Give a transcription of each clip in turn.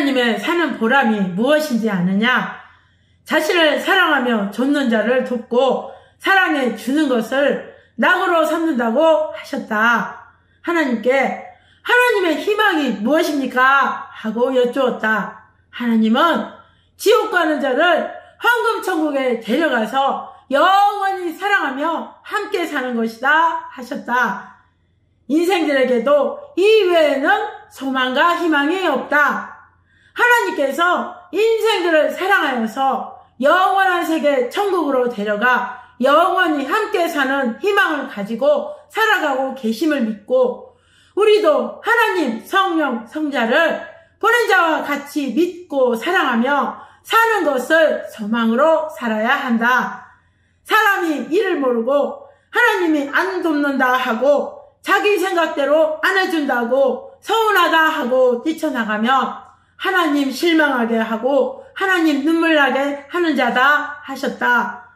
하나님의 사는 보람이 무엇인지 아느냐? 자신을 사랑하며 좇는 자를 돕고 사랑해 주는 것을 낙으로 삼는다고 하셨다. 하나님께 하나님의 희망이 무엇입니까? 하고 여쭈었다. 하나님은 지옥 가는 자를 황금천국에 데려가서 영원히 사랑하며 함께 사는 것이다 하셨다. 인생들에게도 이 외에는 소망과 희망이 없다. 하나님께서 인생들을 사랑하여서 영원한 세계 천국으로 데려가 영원히 함께 사는 희망을 가지고 살아가고 계심을 믿고 우리도 하나님 성령 성자를 보낸 자와 같이 믿고 사랑하며 사는 것을 소망으로 살아야 한다. 사람이 이를 모르고 하나님이 안 돕는다 하고 자기 생각대로 안 해준다고 서운하다 하고 뛰쳐나가며 하나님 실망하게 하고 하나님 눈물나게 하는 자다 하셨다.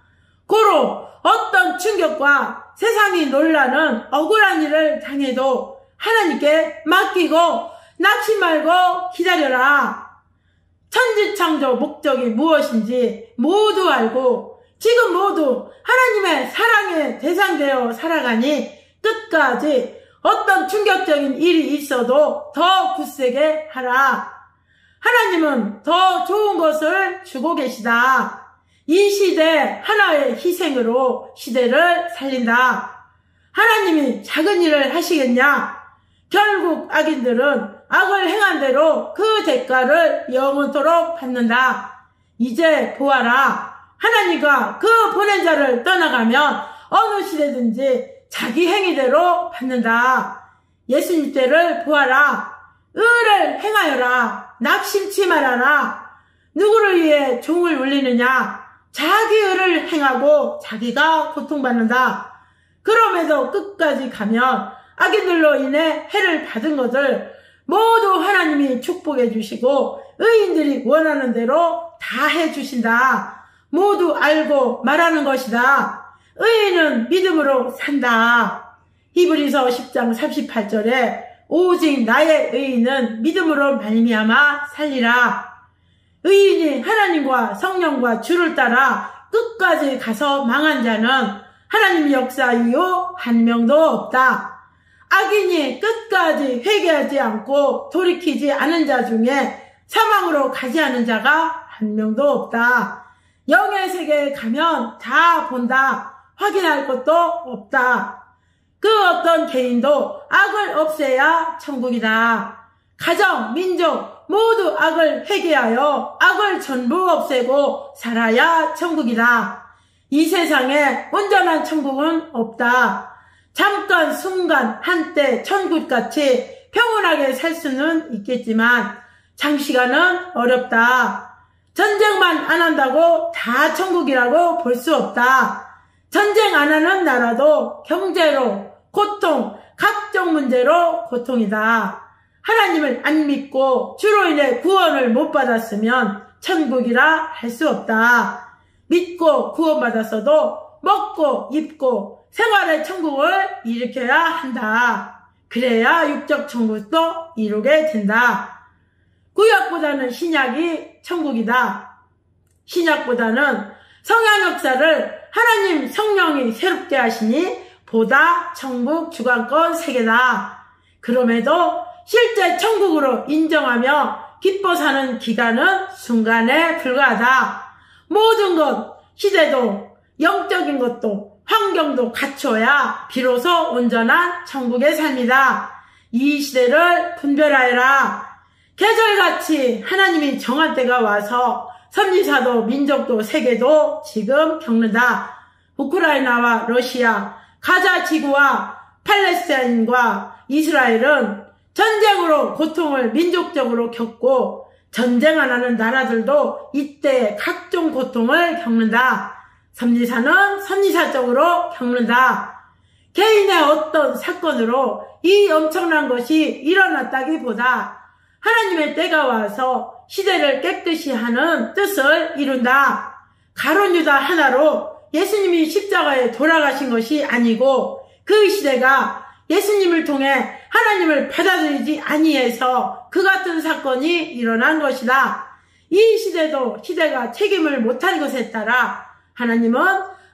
고로 어떤 충격과 세상이 놀라는 억울한 일을 당해도 하나님께 맡기고 낙심 말고 기다려라. 천지창조 목적이 무엇인지 모두 알고 지금 모두 하나님의 사랑에 대상되어 살아가니 끝까지 어떤 충격적인 일이 있어도 더 굳세게 하라. 하나님은 더 좋은 것을 주고 계시다. 이 시대 하나의 희생으로 시대를 살린다. 하나님이 작은 일을 하시겠냐? 결국 악인들은 악을 행한 대로 그 대가를 영원토록 받는다. 이제 보아라. 하나님과 그 보낸 자를 떠나가면 어느 시대든지 자기 행위대로 받는다. 예수님 때를 보아라. 의를 행하여라. 낙심치 말아라. 누구를 위해 종을 울리느냐? 자기 의를 행하고 자기가 고통받는다. 그럼에도 끝까지 가면 악인들로 인해 해를 받은 것을 모두 하나님이 축복해 주시고 의인들이 원하는 대로 다 해주신다. 모두 알고 말하는 것이다. 의인은 믿음으로 산다. 히브리서 10장 38절에 오직 나의 의인은 믿음으로 말미암아 살리라. 의인이 하나님과 성령과 주를 따라 끝까지 가서 망한 자는 하나님 역사 이후 한 명도 없다. 악인이 끝까지 회개하지 않고 돌이키지 않은 자 중에 사망으로 가지 않은 자가 한 명도 없다. 영의 세계에 가면 다 본다. 확인할 것도 없다. 그 어떤 개인도 악을 없애야 천국이다. 가정, 민족 모두 악을 회개하여 악을 전부 없애고 살아야 천국이다. 이 세상에 온전한 천국은 없다. 잠깐 순간 한때 천국같이 평온하게 살 수는 있겠지만 장시간은 어렵다. 전쟁만 안 한다고 다 천국이라고 볼 수 없다. 전쟁 안 하는 나라도 경제로 고통, 각종 문제로 고통이다. 하나님을 안 믿고 주로 인해 구원을 못 받았으면 천국이라 할 수 없다. 믿고 구원받았어도 먹고 입고 생활의 천국을 일으켜야 한다. 그래야 육적 천국도 이루게 된다. 구약보다는 신약이 천국이다. 신약보다는 성령 역사를 하나님 성령이 새롭게 하시니 보다 천국 주관권 세계다. 그럼에도 실제 천국으로 인정하며 기뻐 사는 기간은 순간에 불과하다. 모든 것, 시대도, 영적인 것도, 환경도 갖춰야 비로소 온전한 천국의 삶이다. 이 시대를 분별하여라. 계절같이 하나님이 정한 때가 와서 선지사도 민족도 세계도 지금 겪는다. 우크라이나와 러시아, 가자 지구와 팔레스타인과 이스라엘은 전쟁으로 고통을 민족적으로 겪고 전쟁 안 하는 나라들도 이때 각종 고통을 겪는다. 선지사는 선지사적으로 겪는다. 개인의 어떤 사건으로 이 엄청난 것이 일어났다기보다 하나님의 때가 와서 시대를 깨끗이 하는 뜻을 이룬다. 가룟 유다 하나로 예수님이 십자가에 돌아가신 것이 아니고 그 시대가 예수님을 통해 하나님을 받아들이지 아니해서 그 같은 사건이 일어난 것이다. 이 시대도 시대가 책임을 못한 것에 따라 하나님은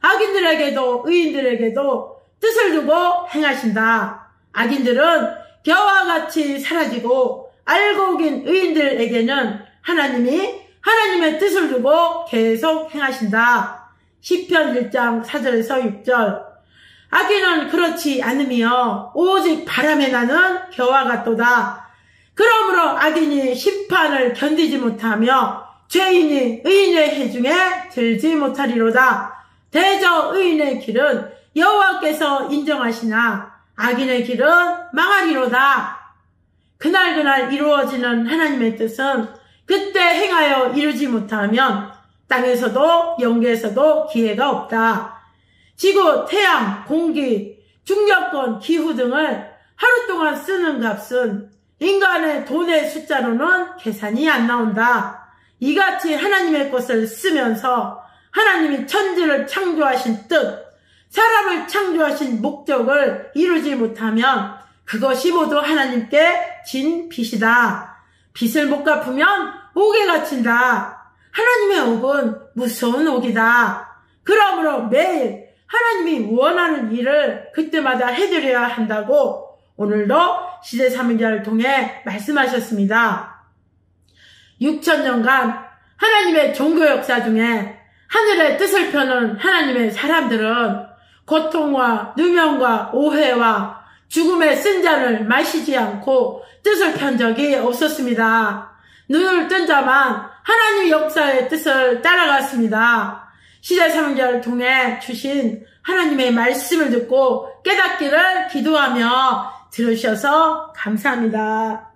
악인들에게도 의인들에게도 뜻을 두고 행하신다. 악인들은 겨와 같이 사라지고 알고 오긴 의인들에게는 하나님이 하나님의 뜻을 두고 계속 행하신다. 시편 1장 4절에서 6절. 악인은 그렇지 않으며 오직 바람에 나는 겨와 같도다. 그러므로 악인이 심판을 견디지 못하며 죄인이 의인의 해중에 들지 못하리로다. 대저 의인의 길은 여호와께서 인정하시나 악인의 길은 망하리로다. 그날 이루어지는 하나님의 뜻은 그때 행하여 이루지 못하면 땅에서도 영계에서도 기회가 없다. 지구, 태양, 공기, 중력권, 기후 등을 하루 동안 쓰는 값은 인간의 돈의 숫자로는 계산이 안 나온다. 이같이 하나님의 것을 쓰면서 하나님이 천지를 창조하신 뜻, 사람을 창조하신 목적을 이루지 못하면 그것이 모두 하나님께 진 빚이다. 빚을 못 갚으면 옥에 갇힌다. 하나님의 옥은 무서운 옥이다. 그러므로 매일 하나님이 원하는 일을 그때마다 해드려야 한다고 오늘도 시대사명자를 통해 말씀하셨습니다. 6,000년간 하나님의 종교 역사 중에 하늘의 뜻을 펴는 하나님의 사람들은 고통과 누명과 오해와 죽음의 쓴 잔을 마시지 않고 뜻을 편 적이 없었습니다. 눈을 뜬 자만 하나님 역사의 뜻을 따라갔습니다. 시대사명자를 통해 주신 하나님의 말씀을 듣고 깨닫기를 기도하며 들으셔서 감사합니다.